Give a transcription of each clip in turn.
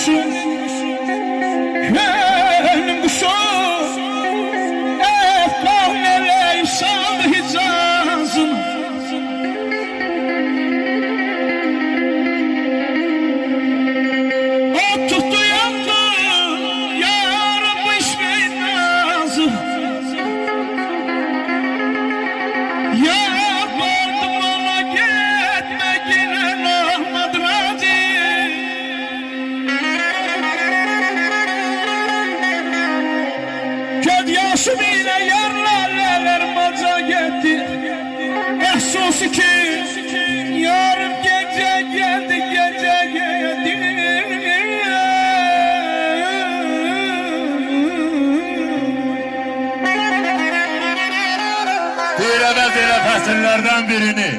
kuşum, gönlüm kuşum, efkan ele saldı hicazım. O tuttu yandı yarım bu işmeyin nazım. Yalvardım ona gitme yine olmadı razı. Göz yaşım ile yerlerler maca gitti. Ehsusi ki yarım gece geldi, gece geldi. Direbe fəsillərdən birini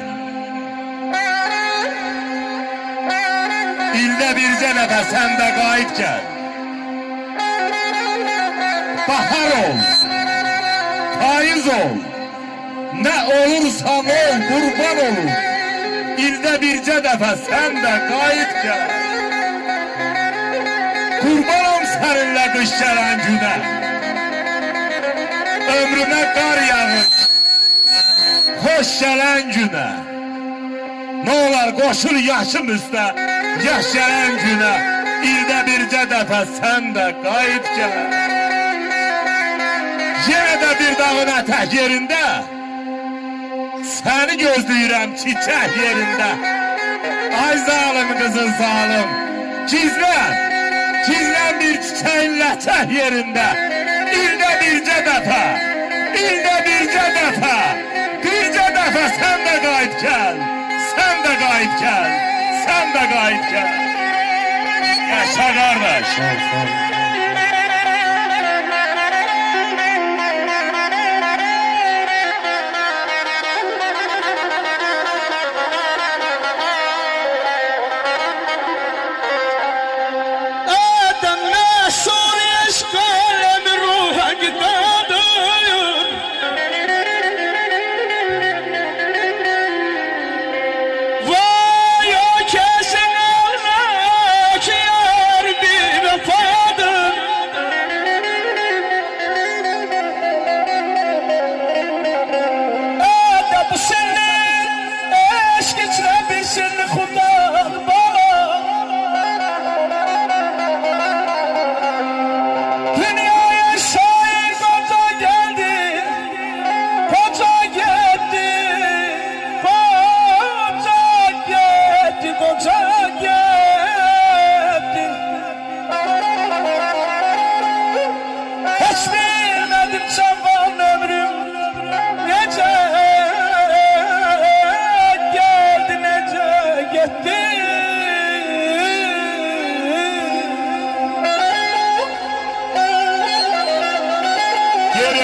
İldə bircə dəfə sən də qayıt gəl. Bahar ol, payız ol, nə olursan ol, qurban olur. İldə bircə dəfə sən də qayıt gəl. Qurbanım səninlə qış gələn günə, ömrümə qar yağır hoş gələn günə. Nə olar qoşul yaşım üstə, yaş gələn günə. İldə bircə dəfə sən də qayıt gəl. Yenə də bir dağın ətək yerində səni gözləyirəm çiçək yerində. Ay zalim qızın zalim, gizlən bir çiçəyin ləçək yerində. İldə bircə dəfə, ildə bircə dəfə, bircə dəfə sən də qayıt gəl. Sən də qayıt gəl, sən də qayıt gəl. Yaşa qardaş.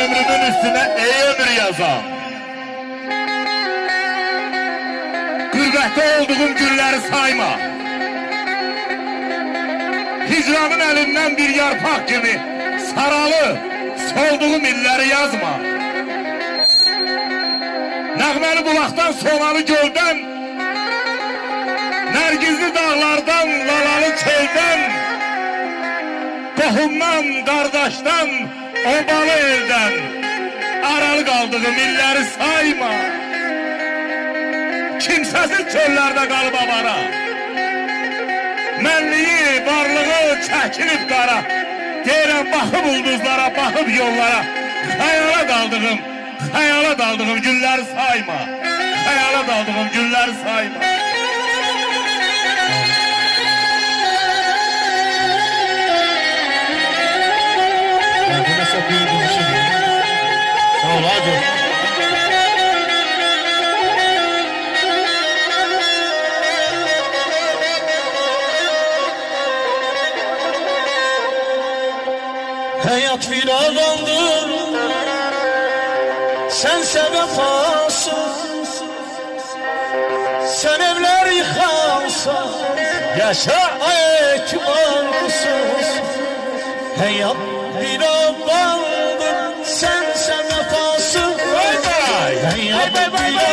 Ömrümün üstüne ey ömür yazam. Qürbətdə olduğum günləri sayma. Hicranın əlindən bir yarpaq kimi saralı, solduğum illəri yazma. Nəğməli bulaqdan, sonalı göldən, nərgizli dağlardan, lalalı çöldən, qohumdan, qardaşdan, obalı eldən aralı qaldığım illəri sayma. Kimsəsiz çöllərdə qalıb avara, mənliyi, varlığı çəkilib qara. Deyirəm baxıb ulduzlara, baxıb yollara, xəyala daldığım günləri sayma. Xəyala daldığım günləri sayma. Çok iyi bir şey. Sağ ol hadi. Hayat bir alandır, sense vefasız. Sen evler yıkarsan, Yaşa! ekbansız. Hayat bir alandır, sense vefasız. Vay vay! Hayat bir